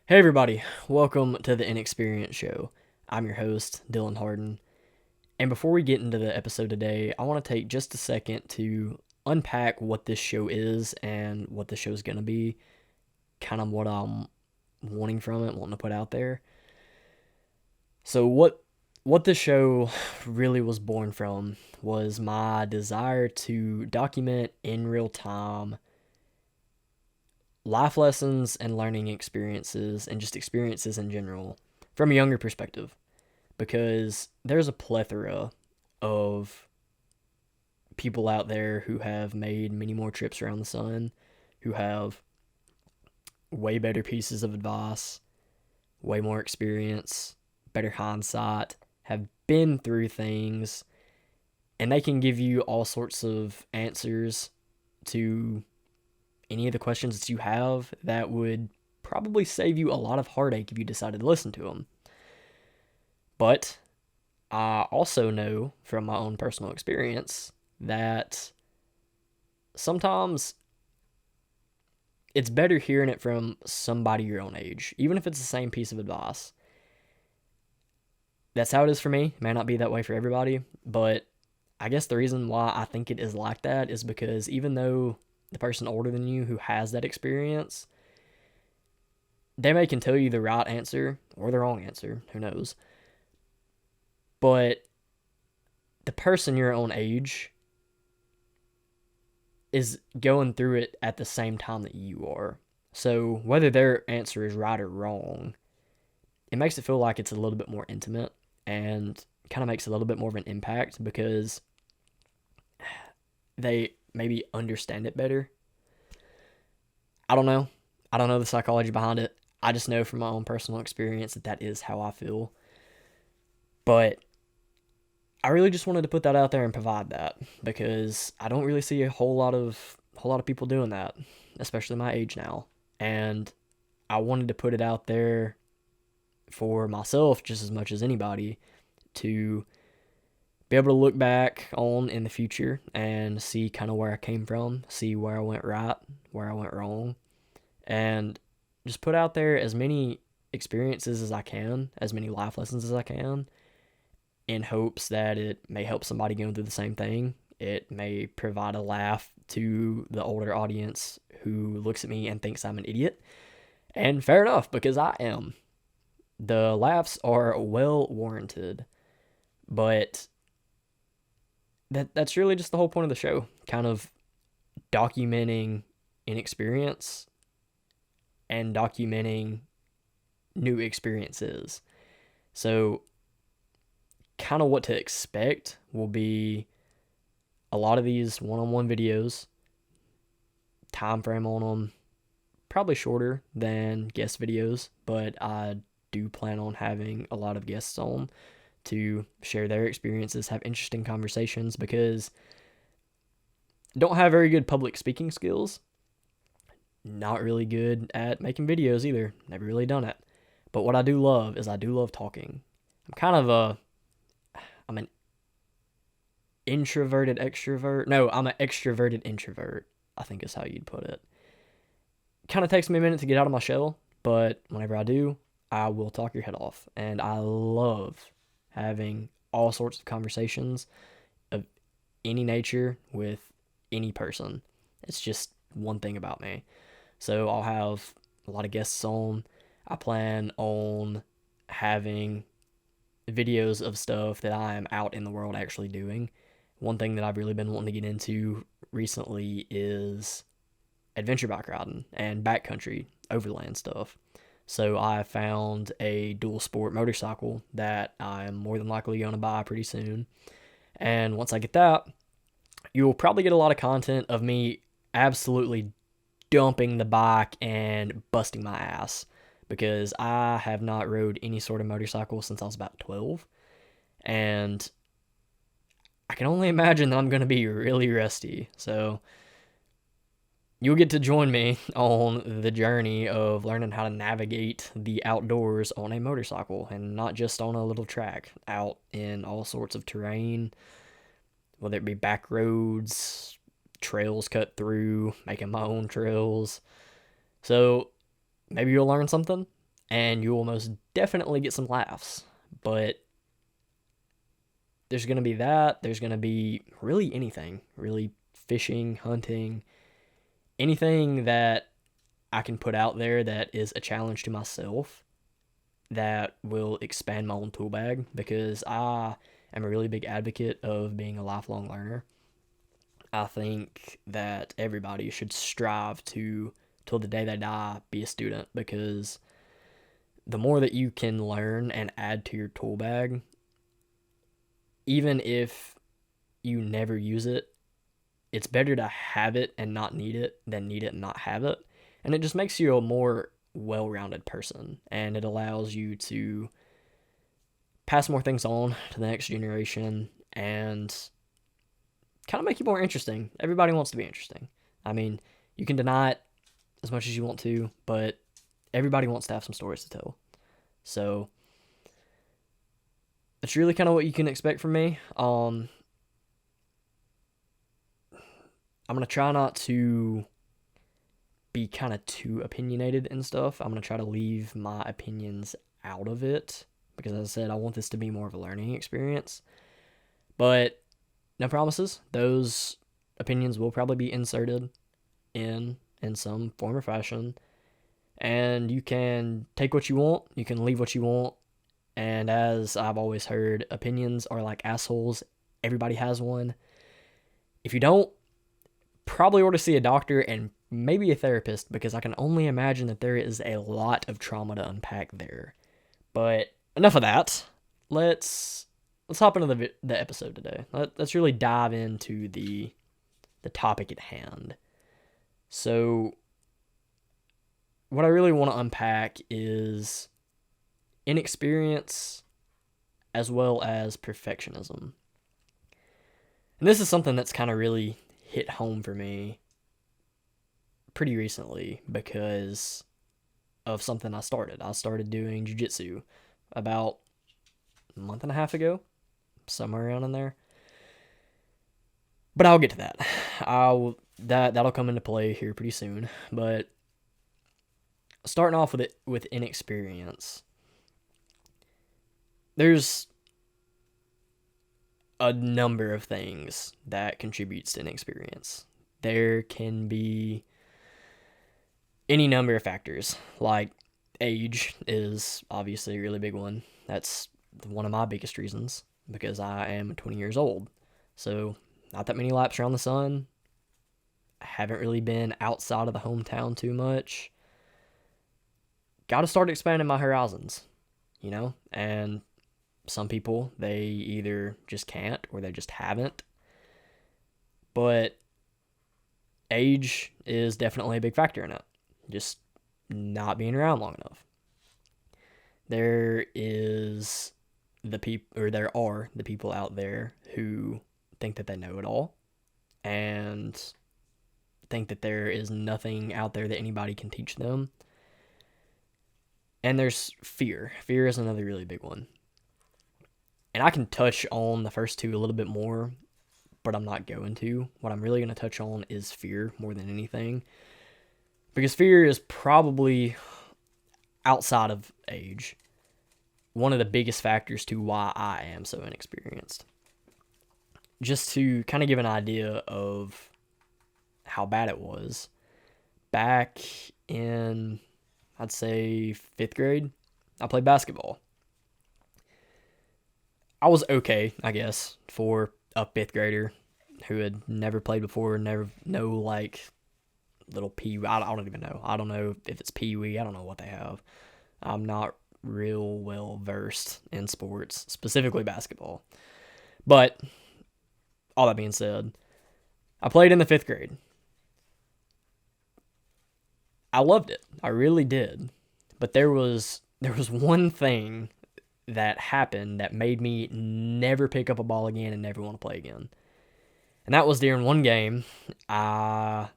Hey everybody, welcome to the Inexperience Show. I'm your host, Dylan Harden. And before we get into the episode today, I want to take just a second to unpack what this show is and what the show's going to be, kind of what I'm wanting from it, wanting to put out there. So what this show really was born from was my desire to document in real time life lessons and learning experiences and just experiences in general from a younger perspective, because there's a plethora of people out there who have made many more trips around the sun, who have way better pieces of advice, way more experience, better hindsight, have been through things, and they can give you all sorts of answers to any of the questions that you have that would probably save you a lot of heartache if you decided to listen to them. But I also know from my own personal experience that sometimes it's better hearing it from somebody your own age, even if it's the same piece of advice. That's how it is for me. It may not be that way for everybody, but I guess the reason why I think it is like that is because even though the person older than you who has that experience, they may can tell you the right answer or the wrong answer, who knows. But the person your own age is going through it at the same time that you are. So whether their answer is right or wrong, it makes it feel like it's a little bit more intimate and kind of makes a little bit more of an impact because they maybe understand it better. I don't know. I don't know the psychology behind it. I just know from my own personal experience that that is how I feel. But I really just wanted to put that out there and provide that because I don't really see a whole lot of people doing that, especially my age now. And I wanted to put it out there for myself just as much as anybody to be able to look back on in the future and see kind of where I came from, see where I went right, where I went wrong, and just put out there as many experiences as I can, as many life lessons as I can, in hopes that it may help somebody going through the same thing. It may provide a laugh to the older audience who looks at me and thinks I'm an idiot. And fair enough, because I am. The laughs are well warranted. But that's really just the whole point of the show. Kind of documenting inexperience and documenting new experiences. So kind of what to expect will be a lot of these one-on-one videos, time frame on them probably shorter than guest videos, but I do plan on having a lot of guests on to share their experiences, have interesting conversations, because I don't have very good public speaking skills, not really good at making videos either, never really done it. But what I do love is I do love talking. I'm an introverted extrovert. No, I'm an extroverted introvert, I think is how you'd put it. Kind of takes me a minute to get out of my shell, but whenever I do, I will talk your head off. And I love having all sorts of conversations of any nature with any person. It's just one thing about me. So I'll have a lot of guests on. I plan on having videos of stuff that I am out in the world actually doing. One thing that I've really been wanting to get into recently is adventure bike riding and backcountry overland stuff. So I found a dual sport motorcycle that I'm more than likely going to buy pretty soon. And once I get that, you'll probably get a lot of content of me absolutely dumping the bike and busting my ass because I have not rode any sort of motorcycle since I was about 12. And I can only imagine that I'm going to be really rusty. So you'll get to join me on the journey of learning how to navigate the outdoors on a motorcycle and not just on a little track, out in all sorts of terrain, whether it be back roads, trails cut through, making my own trails. So maybe you'll learn something. and you will most definitely get some laughs. But there's going to be that. There's going to be really anything, really fishing, hunting, anything that I can put out there that is a challenge to myself that will expand my own tool bag, because I am a really big advocate of being a lifelong learner. I think that everybody should strive to, till the day they die, be a student, because the more that you can learn and add to your tool bag, even if you never use it, it's better to have it and not need it than need it and not have it. And it just makes you a more well-rounded person, and it allows you to pass more things on to the next generation and kind of make you more interesting. Everybody wants to be interesting. I mean, you can deny it as much as you want to, but everybody wants to have some stories to tell. So that's really kind of what you can expect from me. I'm going to try not to be kind of too opinionated and stuff. I'm going to try to leave my opinions out of it, because as I said, I want this to be more of a learning experience. But no promises. Those opinions will probably be inserted in some form or fashion. And you can take what you want, you can leave what you want. And as I've always heard, opinions are like assholes. Everybody has one. If you don't, probably ought to see a doctor and maybe a therapist, because I can only imagine that there is a lot of trauma to unpack there. But enough of that. Let's hop into the episode today. Let's really dive into the topic at hand. So what I really want to unpack is inexperience as well as perfectionism. And this is something that's kind of really hit home for me pretty recently because of something I started. I started doing jiu-jitsu about a month and a half ago, somewhere around in there. But I'll get to that. That'll come into play here pretty soon. But starting off with inexperience, there's a number of things that contributes to inexperience. There can be any number of factors, like age is obviously a really big one. That's one of my biggest reasons, because I am 20 years old. So not that many laps around the sun. I haven't really been outside of the hometown too much. Got to start expanding my horizons, and some people, they either just can't or they just haven't. But age is definitely a big factor in it. Just not being around long enough. There are the people out there who think that they know it all and think that there is nothing out there that anybody can teach them. And there's fear. Fear is another really big one. And I can touch on the first two a little bit more, but I'm not going to. What I'm really going to touch on is fear more than anything. Because fear is probably, outside of age, one of the biggest factors to why I am so inexperienced. Just to kind of give an idea of how bad it was, back in, I'd say, 5th grade, I played basketball. I was okay, I guess, for a 5th grader who had never played before, little pee-wee. I don't even know. I don't know if it's pee-wee. I don't know what they have. I'm not real well versed in sports, specifically basketball. But all that being said, I played in the 5th grade. I loved it. I really did. But there was one thing that happened that made me never pick up a ball again and never want to play again. And that was during one game. I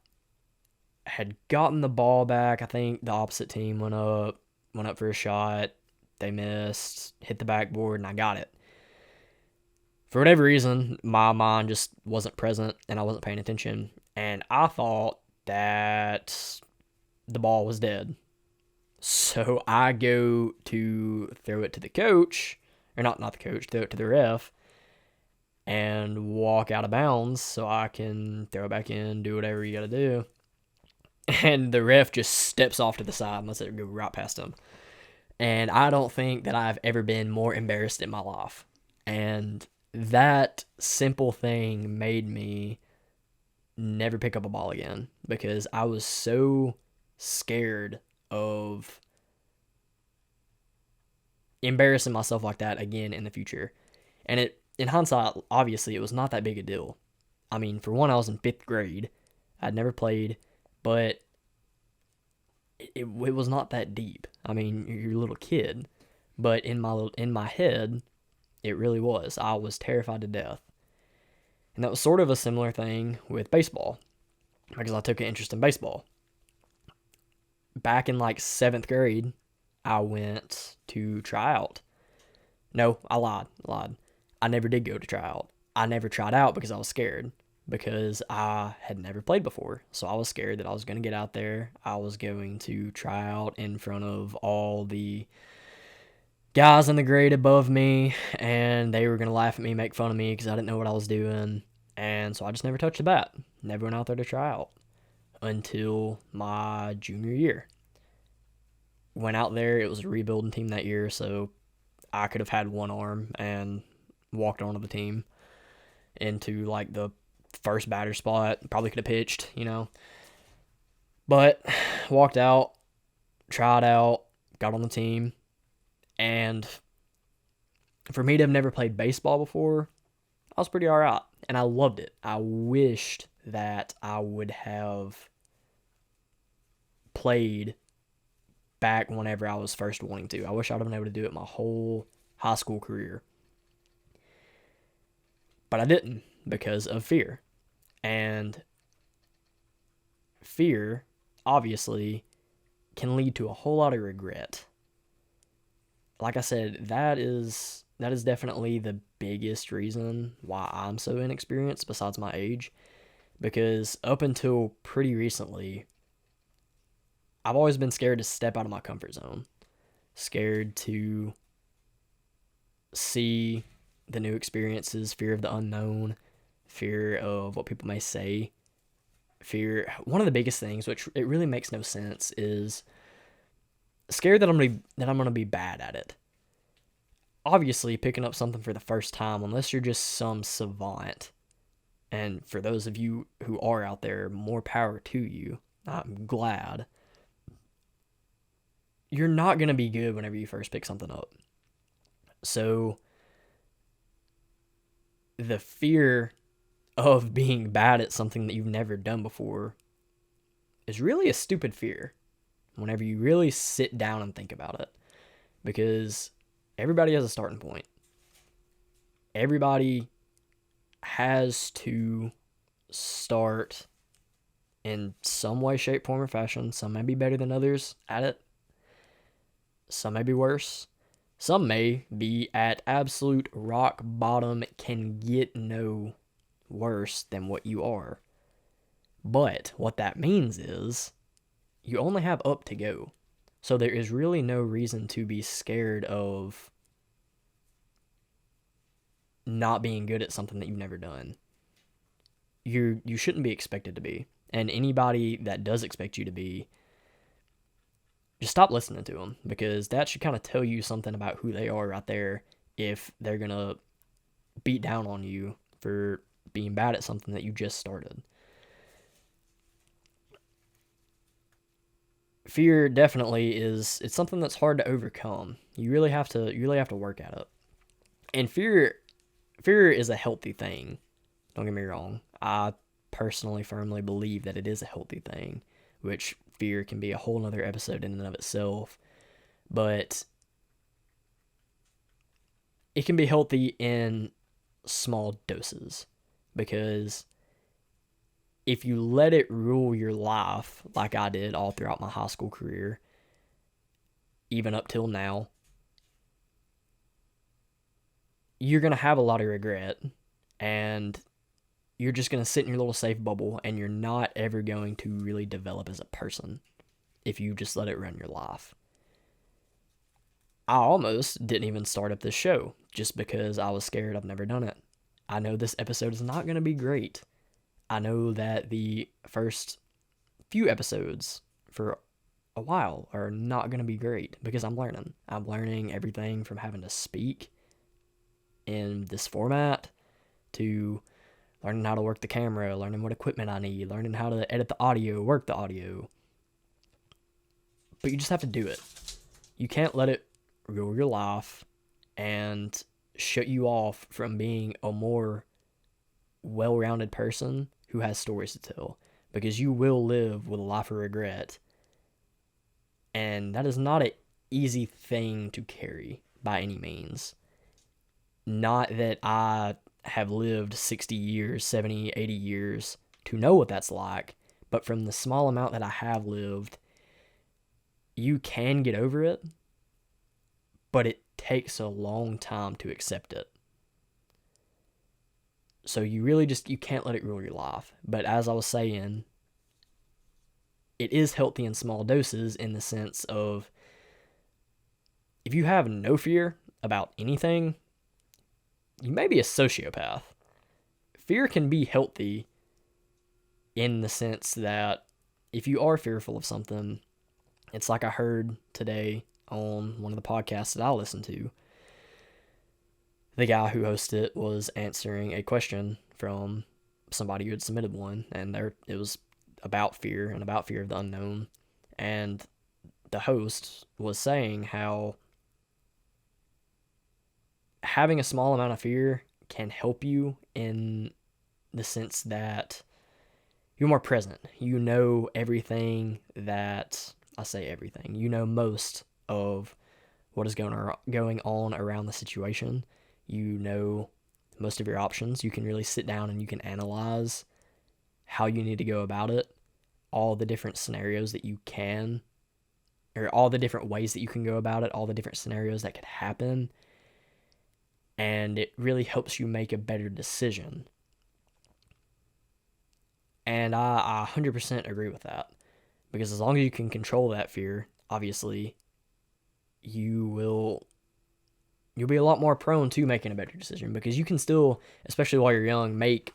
had gotten the ball back. I think the opposite team went up for a shot. They missed, hit the backboard, and I got it. For whatever reason, my mind just wasn't present and I wasn't paying attention. And I thought that the ball was dead. So I go to throw it to the coach, or not the coach, throw it to the ref, and walk out of bounds so I can throw it back in, do whatever you got to do. And the ref just steps off to the side and lets it go right past him. And I don't think that I've ever been more embarrassed in my life. And that simple thing made me never pick up a ball again because I was so scared of embarrassing myself like that again in the future. And it, in hindsight, obviously, it was not that big a deal. I mean, for one, I was in fifth grade. I'd never played, but it was not that deep. I mean, you're a little kid, but in my head, it really was. I was terrified to death, and that was sort of a similar thing with baseball because I took an interest in baseball. Back in like seventh grade, I went to try out. No, I lied. I never did go to try out. I never tried out because I was scared because I had never played before. So I was scared that I was going to get out there. I was going to try out in front of all the guys in the grade above me, and they were going to laugh at me, make fun of me because I didn't know what I was doing. And so I just never touched the bat. Never went out there to try out until my junior year. Went out there. It was a rebuilding team that year, so I could have had one arm and walked onto the team into like the first batter spot. Probably could have pitched, But walked out, tried out, got on the team, and for me to have never played baseball before, I was pretty alright. And I loved it. I wished that I would have played back whenever I was first wanting to. I wish I'd have been able to do it my whole high school career. But I didn't because of fear. And fear, obviously, can lead to a whole lot of regret. Like I said, that is definitely the biggest reason why I'm so inexperienced besides my age. Because up until pretty recently, I've always been scared to step out of my comfort zone. Scared to see the new experiences, fear of the unknown, fear of what people may say. One of the biggest things, which it really makes no sense, is scared that I'm gonna be bad at it. Obviously, picking up something for the first time, unless you're just some savant, and for those of you who are out there, more power to you. I'm glad. You're not gonna be good whenever you first pick something up. So the fear of being bad at something that you've never done before is really a stupid fear whenever you really sit down and think about it. Because everybody has a starting point. Everybody has to start in some way, shape, form, or fashion. Some may be better than others at it. Some may be worse. Some may be at absolute rock bottom, can get no worse than what you are. But what that means is you only have up to go. So there is really no reason to be scared of not being good at something that you've never done. You shouldn't be expected to be. And anybody that does expect you to be, just stop listening to them, because that should kind of tell you something about who they are right there if they're going to beat down on you for being bad at something that you just started. Fear definitely it's something that's hard to overcome. You really have to work at it. And fear is a healthy thing. Don't get me wrong. I personally firmly believe that it is a healthy thing, which fear can be a whole nother episode in and of itself. But it can be healthy in small doses, because if you let it rule your life like I did all throughout my high school career, even up till now, you're going to have a lot of regret, and you're just going to sit in your little safe bubble, and you're not ever going to really develop as a person if you just let it run your life. I almost didn't even start up this show just because I was scared. I've never done it. I know this episode is not going to be great. I know that the first few episodes for a while are not going to be great because I'm learning. I'm learning everything from having to speak in this format to learning how to work the camera, learning what equipment I need, learning how to edit the audio, work the audio. But you just have to do it. You can't let it rule your life and shut you off from being a more well-rounded person who has stories to tell, because you will live with a life of regret, and that is not an easy thing to carry by any means. Not that I have lived 60 years, 70, 80 years to know what that's like, but from the small amount that I have lived, you can get over it, but it takes a long time to accept it. So you can't let it rule your life. But as I was saying, it is healthy in small doses in the sense of if you have no fear about anything, you may be a sociopath. Fear can be healthy in the sense that if you are fearful of something, it's like I heard today on one of the podcasts that I listened to. The guy who hosted it was answering a question from somebody who had submitted one, and it was about fear and about fear of the unknown. And the host was saying how having a small amount of fear can help you in the sense that you're more present. You know everything that, I say everything, you know most of what is going on around the situation. You know most of your options. You can really sit down and you can analyze how you need to go about it, all the different scenarios that you can, or all the different ways that you can go about it, all the different scenarios that could happen, and it really helps you make a better decision. And I 100% agree with that, because as long as you can control that fear, obviously, you'll be a lot more prone to making a better decision, because you can still, especially while you're young, make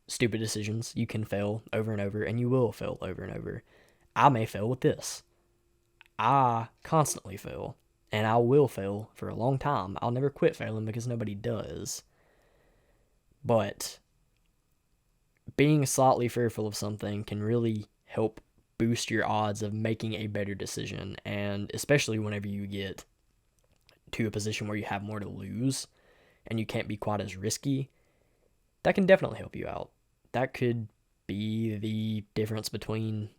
stupid decisions. You can fail over and over, and you will fail over and over. I may fail with this. I constantly fail, and I will fail for a long time. I'll never quit failing because nobody does. But being slightly fearful of something can really help boost your odds of making a better decision, and especially whenever you get to a position where you have more to lose and you can't be quite as risky, that can definitely help you out. That could be the difference between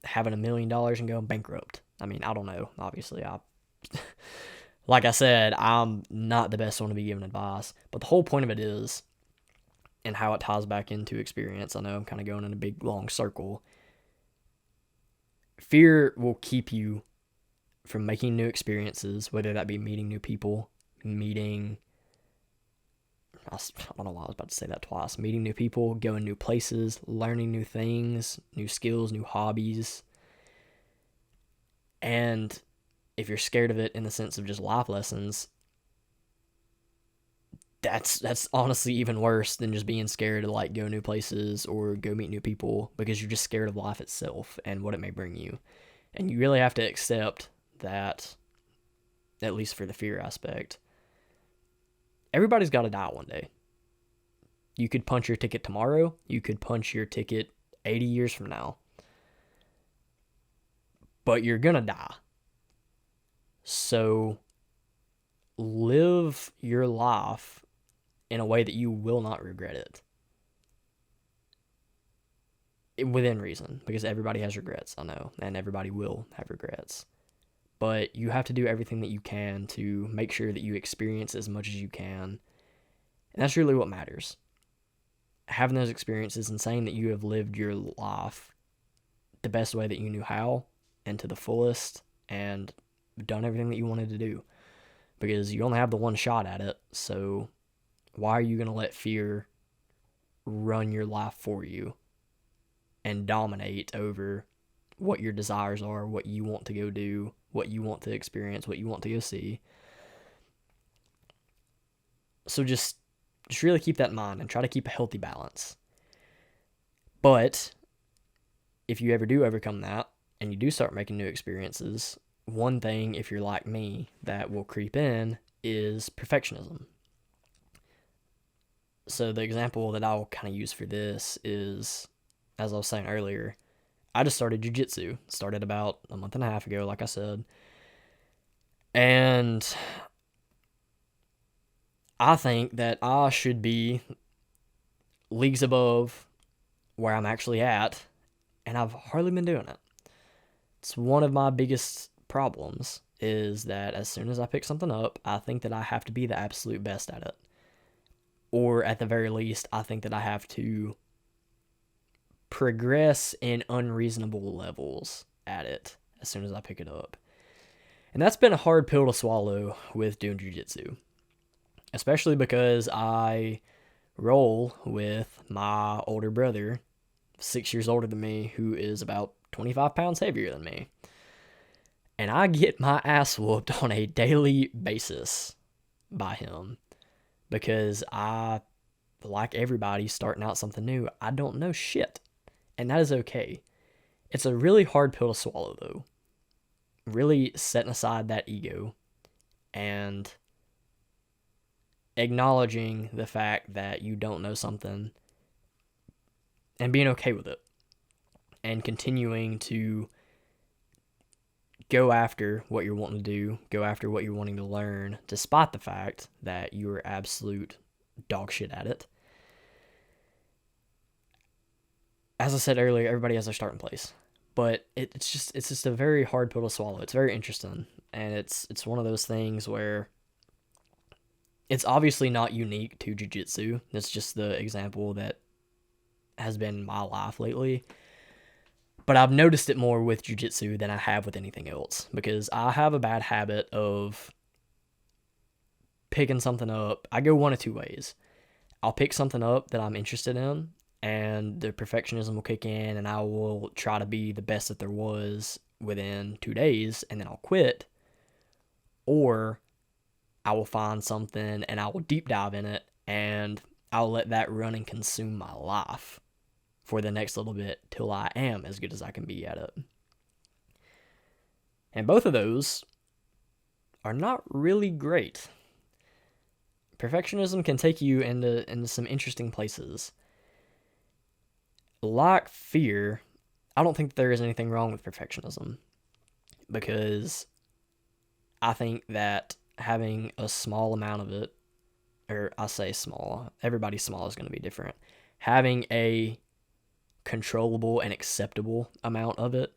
having $1 million and going bankrupt. I mean, I don't know. Obviously, like I said, I'm not the best one to be giving advice, but the whole point of it is, and how it ties back into experience, I know I'm kind of going in a big long circle. Fear will keep you from making new experiences, whether that be meeting new people, I don't know why I was about to say that twice, meeting new people, going new places, learning new things, new skills, new hobbies. And if you're scared of it in the sense of just life lessons, that's honestly even worse than just being scared to like go new places or go meet new people, because you're just scared of life itself and what it may bring you. And you really have to accept that, at least for the fear aspect, everybody's got to die one day. You could punch your ticket tomorrow. You could punch your ticket 80 years from now. But you're going to die. So live your life in a way that you will not regret it. Within reason, because everybody has regrets, I know, and everybody will have regrets. But you have to do everything that you can to make sure that you experience as much as you can. And that's really what matters. Having those experiences and saying that you have lived your life the best way that you knew how and to the fullest and done everything that you wanted to do. Because you only have the one shot at it, so why are you going to let fear run your life for you and dominate over what your desires are, what you want to go do, what you want to experience, what you want to go see. So just really keep that in mind and try to keep a healthy balance. But if you ever do overcome that and you do start making new experiences, one thing, if you're like me, that will creep in is perfectionism. So the example that I'll kind of use for this is, as I was saying earlier, I just started jujitsu. Started about a month and a half ago, like I said. And I think that I should be leagues above where I'm actually at, and I've hardly been doing it. It's one of my biggest problems is that as soon as I pick something up, I think that I have to be the absolute best at it. Or at the very least, I think that I have to progress in unreasonable levels at it as soon as I pick it up. And that's been a hard pill to swallow with doing jiu-jitsu, especially because I roll with my older brother, 6 years older than me, who is about 25 pounds heavier than me. And I get my ass whooped on a daily basis by him because I, like everybody starting out something new, I don't know shit. And that is okay. It's a really hard pill to swallow, though. Really setting aside that ego and acknowledging the fact that you don't know something and being okay with it and continuing to go after what you're wanting to do, go after what you're wanting to learn, despite the fact that you're absolute dog shit at it. As I said earlier, everybody has their starting place, but it's just a very hard pill to swallow. It's very interesting, and it's one of those things where it's obviously not unique to jiu-jitsu. It's just the example that has been my life lately. But I've noticed it more with jiu-jitsu than I have with anything else because I have a bad habit of picking something up. I go one of two ways. I'll pick something up that I'm interested in, and the perfectionism will kick in, and I will try to be the best that there was within 2 days, and then I'll quit. Or I will find something and I will deep dive in it, and I'll let that run and consume my life for the next little bit till I am as good as I can be at it. And both of those are not really great. Perfectionism can take you into some interesting places. Like fear, I don't think there is anything wrong with perfectionism because I think that having a small amount of it, or I say small, everybody's small is going to be different. Having a controllable and acceptable amount of it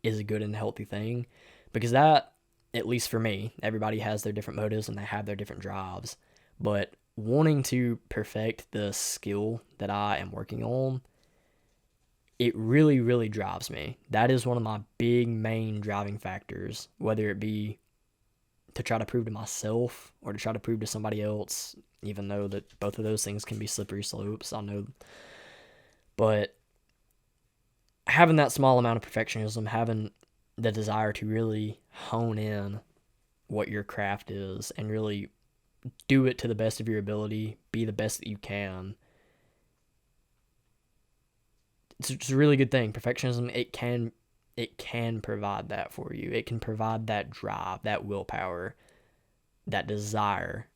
is a good and healthy thing because that, at least for me, everybody has their different motives and they have their different drives, but wanting to perfect the skill that I am working on, it really, really drives me. That is one of my big main driving factors, whether it be to try to prove to myself or to try to prove to somebody else, even though that both of those things can be slippery slopes, I know. But having that small amount of perfectionism, having the desire to really hone in what your craft is and really do it to the best of your ability, be the best that you can. It's a really good thing. Perfectionism, it can provide that for you. It can provide that drive, that willpower, that desire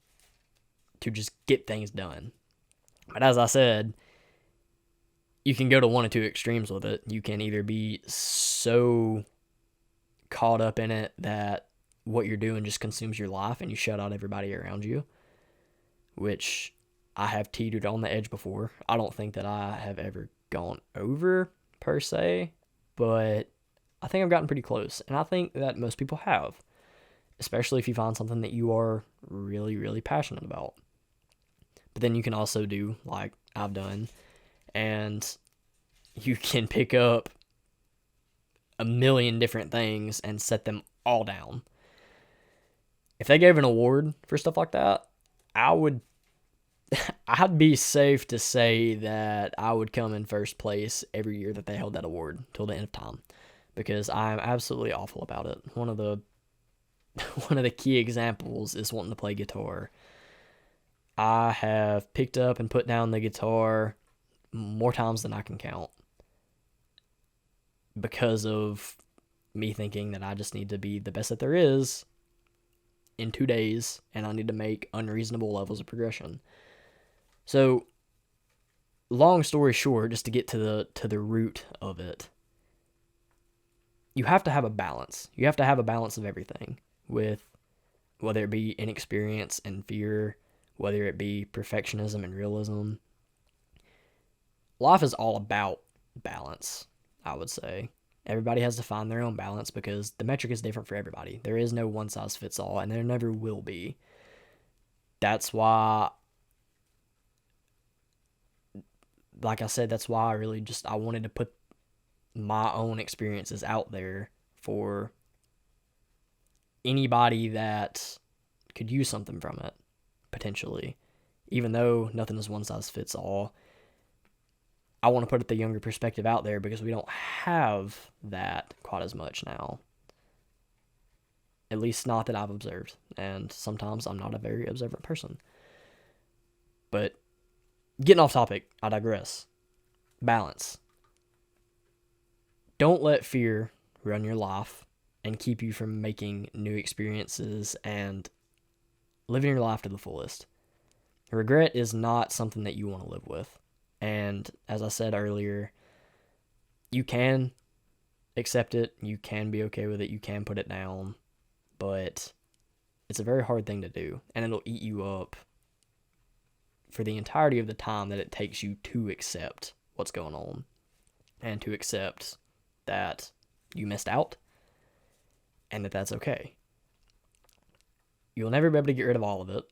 to just get things done. But as I said, you can go to one or two extremes with it. You can either be so caught up in it that what you're doing just consumes your life and you shut out everybody around you, which I have teetered on the edge before. I don't think that I have ever gone over per se, but I think I've gotten pretty close, and I think that most people have, especially if you find something that you are really, really passionate about. But then you can also do like I've done, and you can pick up a million different things and set them all down. If they gave an award for stuff like that, I'd be safe to say that I would come in first place every year that they held that award till the end of time, because I'm absolutely awful about it. One of the one of the key examples is wanting to play guitar. I have picked up and put down the guitar more times than I can count because of me thinking that I just need to be the best that there is in 2 days, and I need to make unreasonable levels of progression. So, long story short, just to get to the root of it, you have to have a balance. You have to have a balance of everything, with whether it be inexperience and fear, whether it be perfectionism and realism. Life is all about balance, I would say. Everybody has to find their own balance because the metric is different for everybody. There is no one size fits all, and there never will be. That's why, like I said, that's why I wanted to put my own experiences out there for anybody that could use something from it, potentially. Even though nothing is one size fits all, I want to put the younger perspective out there because we don't have that quite as much now. At least not that I've observed. And sometimes I'm not a very observant person. But getting off topic, I digress. Balance. Don't let fear run your life and keep you from making new experiences and living your life to the fullest. Regret is not something that you want to live with. And as I said earlier, you can accept it, you can be okay with it, you can put it down, but it's a very hard thing to do, and it'll eat you up for the entirety of the time that it takes you to accept what's going on and to accept that you missed out and that that's okay. You'll never be able to get rid of all of it.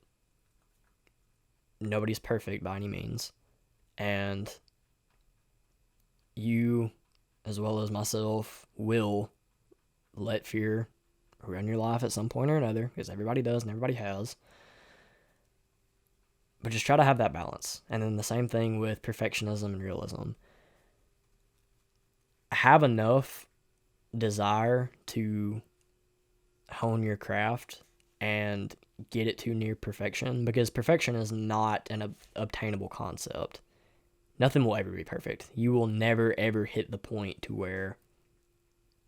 Nobody's perfect by any means. And you, as well as myself, will let fear run your life at some point or another, because everybody does and everybody has. But just try to have that balance. And then the same thing with perfectionism and realism. Have enough desire to hone your craft and get it to near perfection, because perfection is not an obtainable concept. Nothing will ever be perfect. You will never ever hit the point to where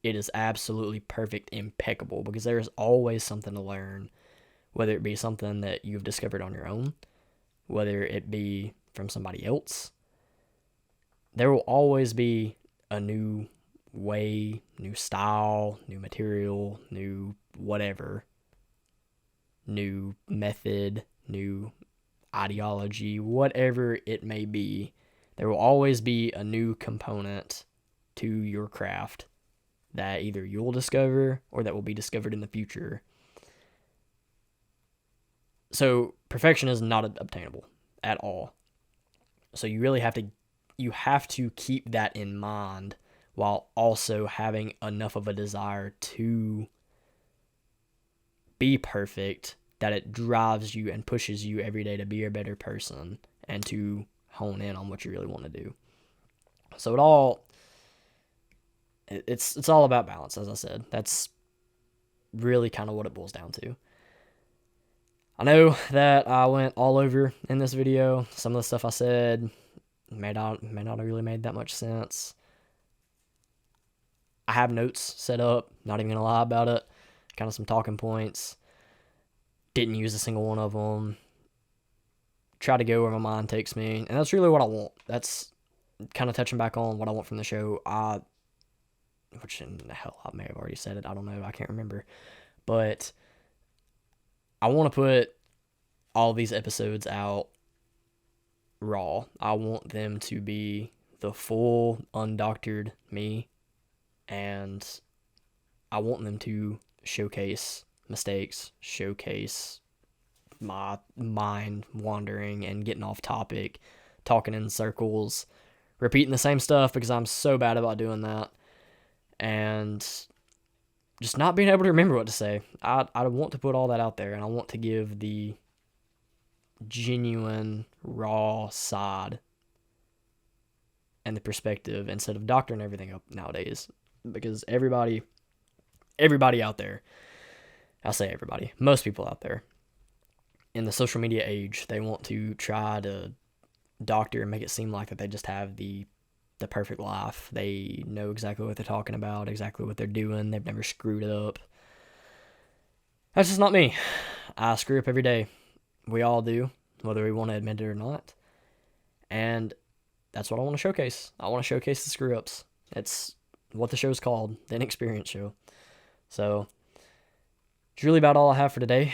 it is absolutely perfect, impeccable, because there is always something to learn, whether it be something that you've discovered on your own, whether it be from somebody else. There will always be a new way, new style, new material, new whatever, new method, new ideology, whatever it may be. There will always be a new component to your craft that either you'll discover or that will be discovered in the future. So perfection is not obtainable at all. So you really have to keep that in mind while also having enough of a desire to be perfect that it drives you and pushes you every day to be a better person and to hone in on what you really want to do. So it's all about balance, as I said. That's really kind of what it boils down to. I know that I went all over in this video. Some of the stuff I said may not have really made that much sense. I have notes set up, not even gonna lie about it. Kind of some talking points. Didn't use a single one of them. Try to go where my mind takes me, and that's really what I want. That's kind of touching back on what I want from the show. Which in the hell, I may have already said it. I don't know. I can't remember. But I want to put all these episodes out raw. I want them to be the full, undoctored me, and I want them to showcase mistakes, showcase my mind wandering and getting off topic, talking in circles, repeating the same stuff because I'm so bad about doing that, and just not being able to remember what to say. I want to put all that out there, and I want to give the genuine, raw side and the perspective instead of doctoring everything up nowadays, because everybody out there I'll say everybody, most people out there, in the social media age, they want to try to doctor and make it seem like that they just have the perfect life. They know exactly what they're talking about, exactly what they're doing. They've never screwed up. That's just not me. I screw up every day. We all do, whether we want to admit it or not. And that's what I want to showcase. I want to showcase the screw ups. It's what the show's called, the Inexperience Show. So it's really about all I have for today.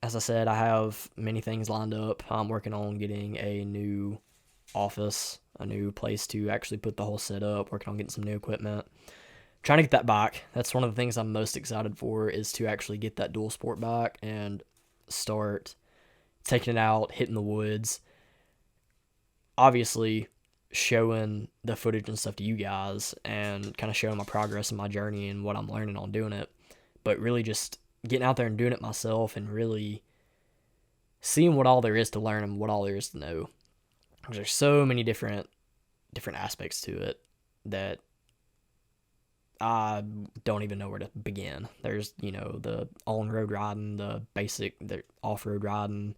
As I said, I have many things lined up. I'm working on getting a new office, a new place to actually put the whole set up, working on getting some new equipment. Trying to get that back. That's one of the things I'm most excited for, is to actually get that dual sport back and start taking it out, hitting the woods. Obviously, showing the footage and stuff to you guys and kind of showing my progress and my journey and what I'm learning on doing it. But really just getting out there and doing it myself and really seeing what all there is to learn and what all there is to know. There's so many different aspects to it that I don't even know where to begin. There's, the on-road riding, the basic, the off-road riding,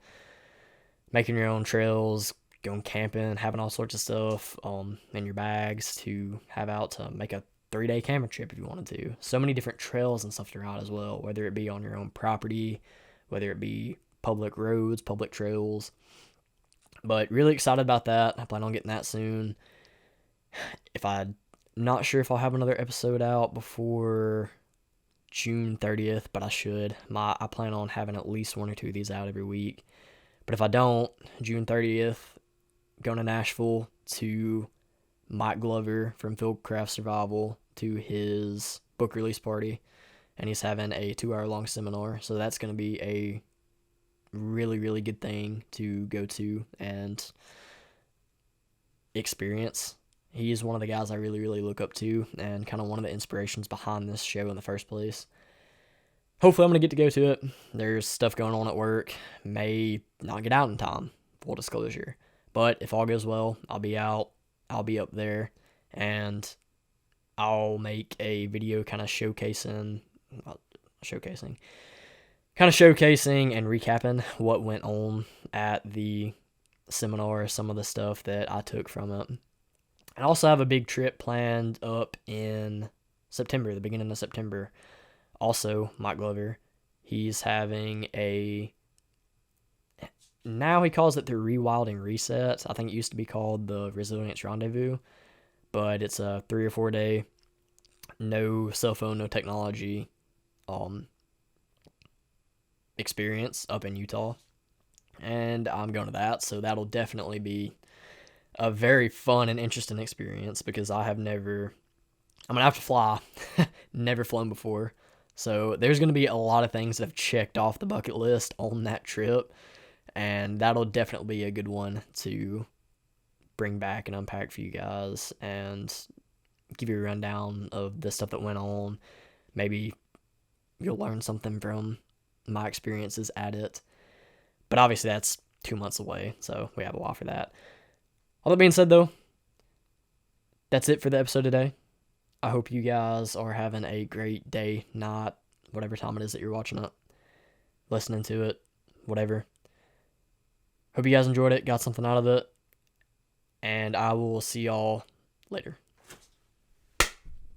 making your own trails, going camping, having all sorts of stuff in your bags to have out to make a 3-day camping trip if you wanted to. So many different trails and stuff to ride as well, whether it be on your own property, whether it be public roads, public trails. But really excited about that. I plan on getting that soon. Not sure if I'll have another episode out before June 30th, but I should. I plan on having at least 1 or 2 of these out every week. But if I don't, June 30th, going to Nashville to Mike Glover from Fieldcraft Survival to his book release party, and he's having a 2-hour-long seminar. So that's going to be a really, really good thing to go to and experience. He's one of the guys I really, really look up to and kind of one of the inspirations behind this show in the first place. Hopefully I'm going to get to go to it. There's stuff going on at work. May not get out in time, full disclosure. But if all goes well, I'll be out. I'll be up there. And I'll make a video kind of showcasing and recapping what went on at the seminar, some of the stuff that I took from it. I also have a big trip planned up in September, the beginning of September. Also, Mike Glover, he's having now he calls it the Rewilding Reset. I think it used to be called the Resilience Rendezvous, but it's a 3 or 4 day, no cell phone, no technology, experience up in Utah. And I'm going to that, so that'll definitely be a very fun and interesting experience because I'm going to have to fly, never flown before. So there's going to be a lot of things that I've checked off the bucket list on that trip, and that'll definitely be a good one to bring back and unpack for you guys and give you a rundown of the stuff that went on. Maybe you'll learn something from my experiences at it. But obviously that's 2 months away, so we have a while for that. All that being said, though, that's it for the episode today. I hope you guys are having a great day, night, whatever time it is that you're watching it, listening to it, whatever. Hope you guys enjoyed it, got something out of it, and I will see y'all later.